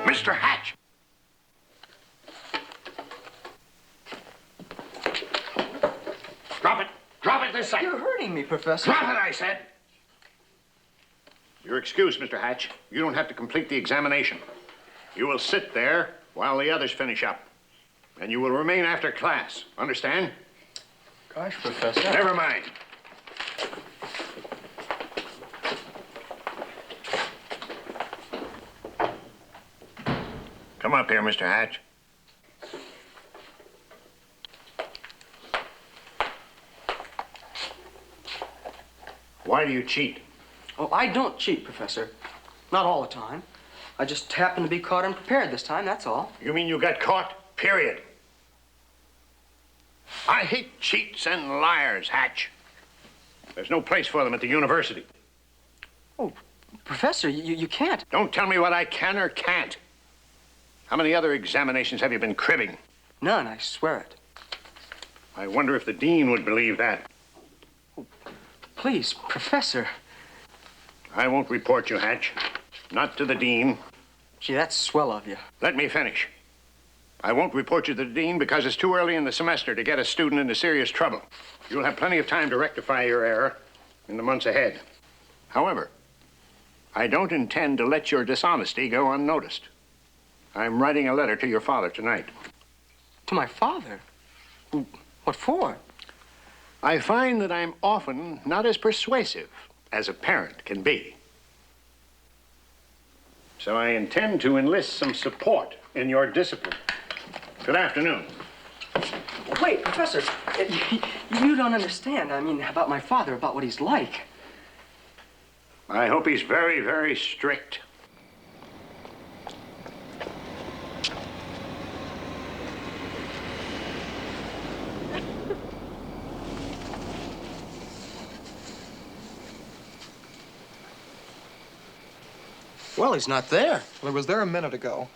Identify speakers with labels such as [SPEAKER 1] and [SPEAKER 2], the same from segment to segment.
[SPEAKER 1] Mr. Hatch! Drop it. Drop it this second.
[SPEAKER 2] You're hurting me, Professor.
[SPEAKER 1] Drop it, I said. You're excused, Mr. Hatch. You don't have to complete the examination. You will sit there while the others finish up. And you will remain after class. Understand?
[SPEAKER 2] Gosh, Professor.
[SPEAKER 1] Never mind. Come up here, Mr. Hatch. Why do you cheat?
[SPEAKER 2] Oh, I don't cheat, Professor. Not all the time. I just happened to be caught unprepared this time, that's all.
[SPEAKER 1] You mean you got caught? Period. I hate cheats and liars, Hatch. There's no place for them at the university.
[SPEAKER 2] Oh, Professor, you can't.
[SPEAKER 1] Don't tell me what I can or can't. How many other examinations have you been cribbing?
[SPEAKER 2] None, I swear it.
[SPEAKER 1] I wonder if the dean would believe that.
[SPEAKER 2] Oh, please, Professor.
[SPEAKER 1] I won't report you, Hatch. Not to the dean.
[SPEAKER 2] Gee, that's swell of you.
[SPEAKER 1] Let me finish. I won't report you to the dean because it's too early in the semester to get a student into serious trouble. You'll have plenty of time to rectify your error in the months ahead. However, I don't intend to let your dishonesty go unnoticed. I'm writing a letter to your father tonight.
[SPEAKER 2] To my father? What for?
[SPEAKER 1] I find that I'm often not as persuasive as a parent can be. So I intend to enlist some support in your discipline. Good afternoon.
[SPEAKER 2] Wait, Professor, you don't understand. I mean, about my father, about what he's like.
[SPEAKER 1] I hope he's very, very strict.
[SPEAKER 2] Well, he's not there.
[SPEAKER 3] Well, he was there a minute ago.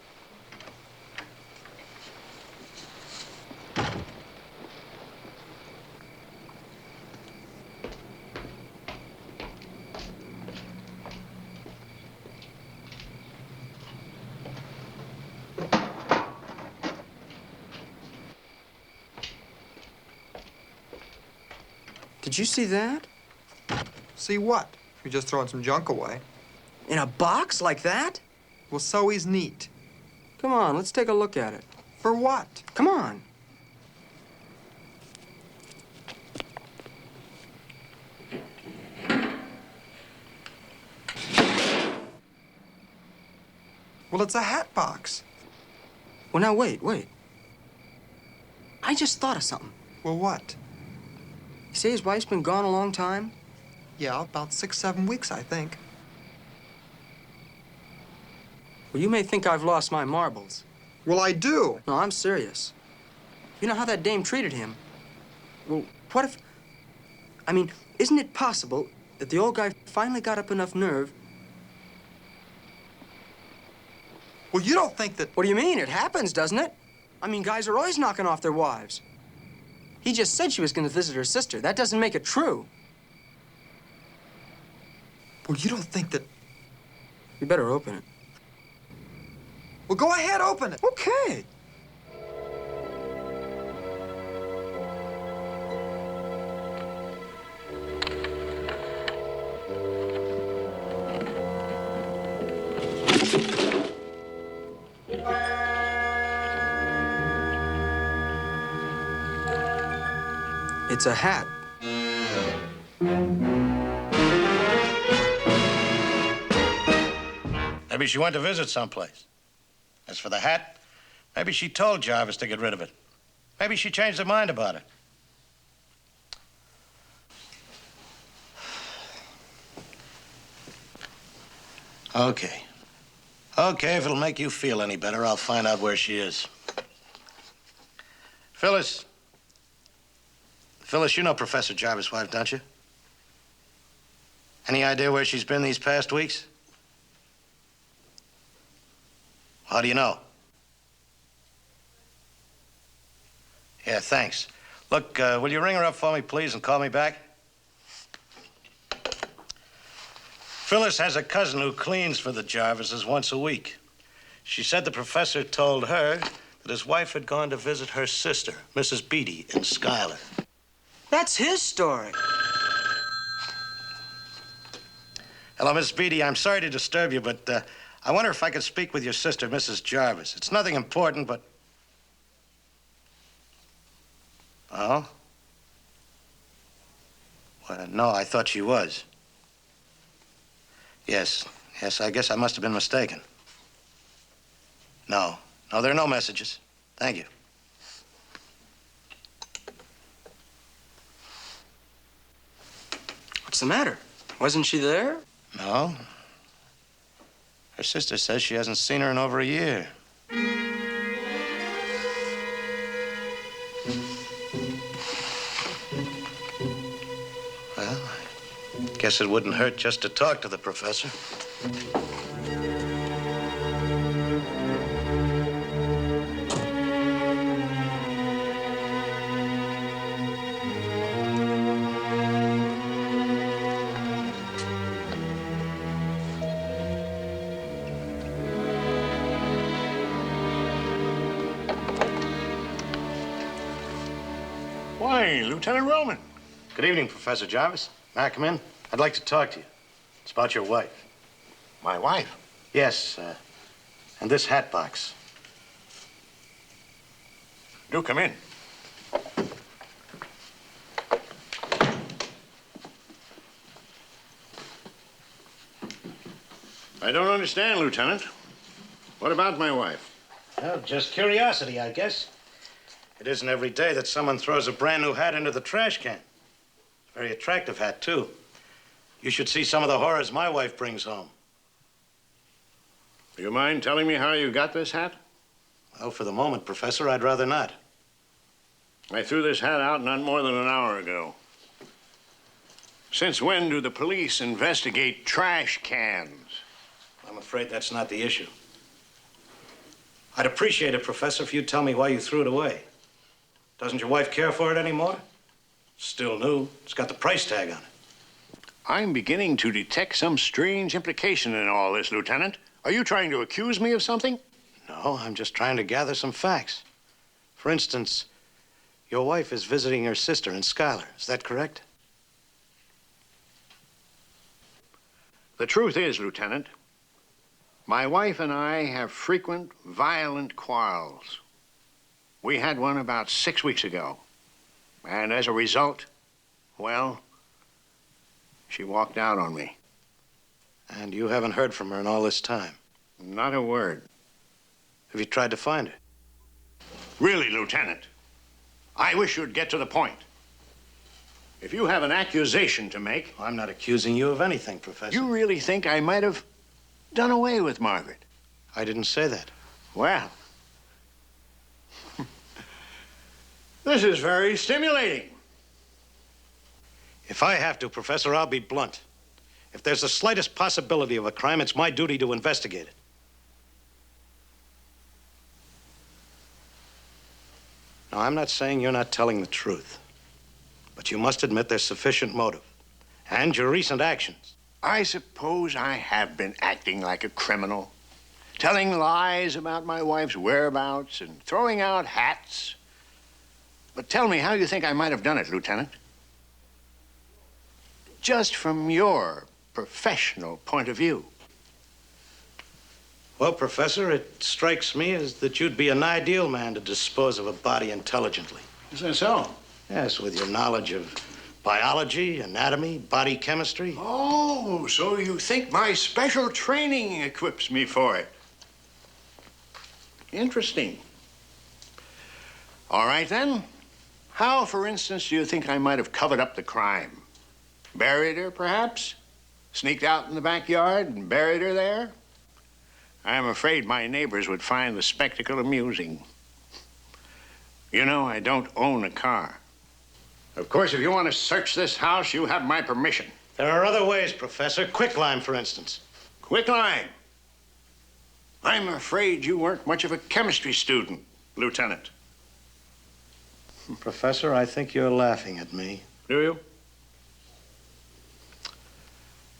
[SPEAKER 2] Did you see that?
[SPEAKER 3] See what? You're just throwing some junk away.
[SPEAKER 2] In a box like that?
[SPEAKER 3] Well, so he's neat.
[SPEAKER 2] Come on, let's take a look at it.
[SPEAKER 3] For what?
[SPEAKER 2] Come on.
[SPEAKER 3] Well, it's a Hatbox.
[SPEAKER 2] Well, now, wait. I just thought of something.
[SPEAKER 3] Well, what?
[SPEAKER 2] You say his wife's been gone a long time?
[SPEAKER 3] Yeah, about 6, 7 weeks, I think.
[SPEAKER 2] Well, you may think I've lost my marbles.
[SPEAKER 3] Well, I do.
[SPEAKER 2] No, I'm serious. You know how that dame treated him? Well, what if... I mean, isn't it possible that the old guy finally got up enough nerve...
[SPEAKER 3] Well, you don't think that...
[SPEAKER 2] What do you mean? It happens, doesn't it? I mean, guys are always knocking off their wives. He just said she was going to visit her sister. That doesn't make it true.
[SPEAKER 3] Well, you don't think that...
[SPEAKER 2] You better open it.
[SPEAKER 3] Well, go ahead, open it.
[SPEAKER 2] Okay. It's a hat.
[SPEAKER 4] Maybe she went to visit someplace. As for the hat, maybe she told Jarvis to get rid of it. Maybe she changed her mind about it. Okay. Okay, if it'll make you feel any better, I'll find out where she is. Phyllis. Phyllis, you know Professor Jarvis' wife, don't you? Any idea where she's been these past weeks? How do you know? Yeah, thanks. Look, will you ring her up for me, please, and call me back? Phyllis has a cousin who cleans for the Jarvises once a week. She said the professor told her that his wife had gone to visit her sister, Mrs. Beatty, in Schuyler.
[SPEAKER 2] That's his story.
[SPEAKER 4] Hello, Mrs. Beatty. I'm sorry to disturb you, but I wonder if I could speak with your sister, Mrs. Jarvis. It's nothing important, but... Oh? Well, no, I thought she was. Yes, I guess I must have been mistaken. No, there are no messages. Thank you.
[SPEAKER 2] What's the matter? Wasn't she there?
[SPEAKER 4] No. Her sister says she hasn't seen her in over a year. Well, I guess it wouldn't hurt just to talk to the professor.
[SPEAKER 1] Why, Lieutenant Roman.
[SPEAKER 4] Good evening, Professor Jarvis. May I come in? I'd like to talk to you. It's about your wife.
[SPEAKER 1] My wife?
[SPEAKER 4] Yes, and this hat box.
[SPEAKER 1] Do come in. I don't understand, Lieutenant. What about my wife?
[SPEAKER 4] Well, just curiosity, I guess. It isn't every day that someone throws a brand new hat into the trash can. Very attractive hat, too. You should see some of the horrors my wife brings home.
[SPEAKER 1] Do you mind telling me how you got this hat?
[SPEAKER 4] Well, for the moment, Professor, I'd rather not.
[SPEAKER 1] I threw this hat out not more than an hour ago. Since when do the police investigate trash cans?
[SPEAKER 4] I'm afraid that's not the issue. I'd appreciate it, Professor, if you'd tell me why you threw it away. Doesn't your wife care for it anymore? It's still new. It's got the price tag on it.
[SPEAKER 1] I'm beginning to detect some strange implication in all this, Lieutenant. Are you trying to accuse me of something?
[SPEAKER 4] No, I'm just trying to gather some facts. For instance, your wife is visiting her sister in Schuyler. Is that correct?
[SPEAKER 1] The truth is, Lieutenant, my wife and I have frequent, violent quarrels. We had one about 6 weeks ago. And as a result, well, she walked out on me.
[SPEAKER 4] And you haven't heard from her in all this time?
[SPEAKER 1] Not a word.
[SPEAKER 4] Have you tried to find her?
[SPEAKER 1] Really, Lieutenant, I wish you'd get to the point. If you have an accusation to make...
[SPEAKER 4] I'm not accusing you of anything, Professor.
[SPEAKER 1] You really think I might have done away with Margaret?
[SPEAKER 4] I didn't say that.
[SPEAKER 1] Well, this is very stimulating.
[SPEAKER 4] If I have to, Professor, I'll be blunt. If there's the slightest possibility of a crime, it's my duty to investigate it. Now, I'm not saying you're not telling the truth, but you must admit there's sufficient motive. And your recent actions.
[SPEAKER 1] I suppose I have been acting like a criminal, telling lies about my wife's whereabouts and throwing out hats. But tell me how you think I might have done it, Lieutenant. Just from your professional point of view.
[SPEAKER 4] Well, Professor, it strikes me as that you'd be an ideal man to dispose of a body intelligently.
[SPEAKER 1] Is that so?
[SPEAKER 4] Yes, with your knowledge of biology, anatomy, body chemistry.
[SPEAKER 1] Oh, so you think my special training equips me for it? Interesting. All right, then. How, for instance, do you think I might have covered up the crime? Buried her, perhaps? Sneaked out in the backyard and buried her there? I'm afraid my neighbors would find the spectacle amusing. You know, I don't own a car. Of course, if you want to search this house, you have my permission.
[SPEAKER 4] There are other ways, Professor. Quicklime, for instance.
[SPEAKER 1] Quicklime? I'm afraid you weren't much of a chemistry student, Lieutenant.
[SPEAKER 4] Professor, I think you're laughing at me.
[SPEAKER 1] Do you?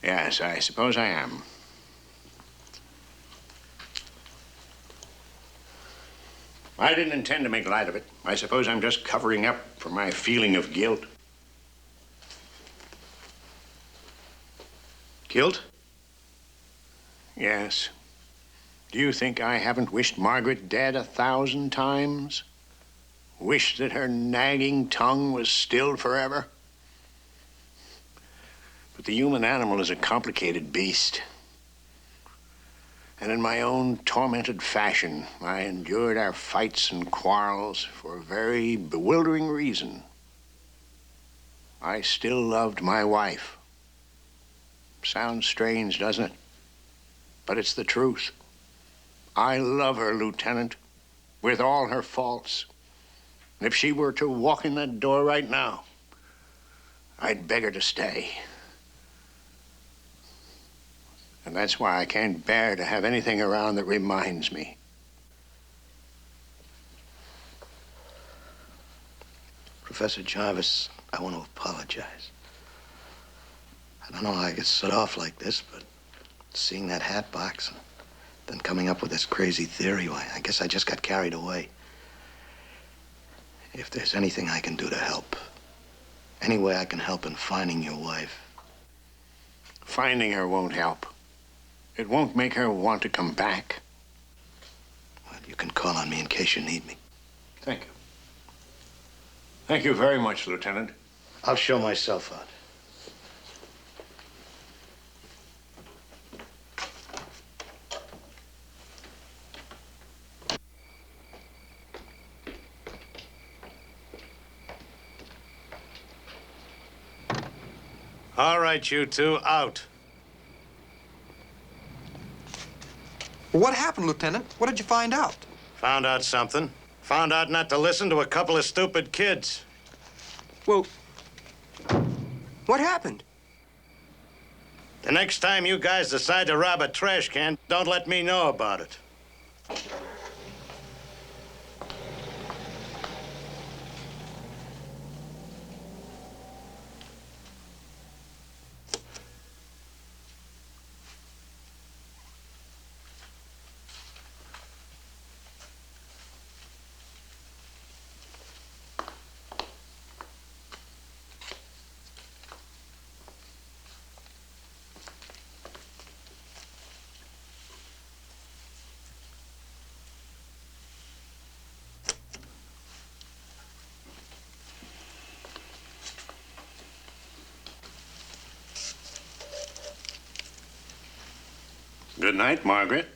[SPEAKER 1] Yes, I suppose I am. I didn't intend to make light of it. I suppose I'm just covering up for my feeling of guilt.
[SPEAKER 4] Guilt?
[SPEAKER 1] Yes. Do you think I haven't wished Margaret dead 1,000 times? Wished that her nagging tongue was stilled forever? But the human animal is a complicated beast. And in my own tormented fashion, I endured our fights and quarrels for a very bewildering reason. I still loved my wife. Sounds strange, doesn't it? But it's the truth. I love her, Lieutenant, with all her faults. And if she were to walk in that door right now, I'd beg her to stay. And that's why I can't bear to have anything around that reminds me.
[SPEAKER 4] Professor Jarvis, I want to apologize. I don't know how I get set off like this, but seeing that Hatbox and then coming up with this crazy theory, why, I guess I just got carried away. If there's anything I can do to help, any way I can help in finding your wife.
[SPEAKER 1] Finding her won't help. It won't make her want to come back.
[SPEAKER 4] Well, you can call on me in case you need me.
[SPEAKER 1] Thank you. Thank you very much, Lieutenant.
[SPEAKER 4] I'll show myself out. All right, you two, out.
[SPEAKER 3] What happened, Lieutenant? What did you find out?
[SPEAKER 4] Found out something. Found out not to listen to a couple of stupid kids.
[SPEAKER 2] Well, what happened?
[SPEAKER 4] The next time you guys decide to rob a trash can, don't let me know about it.
[SPEAKER 1] Good night, Margaret.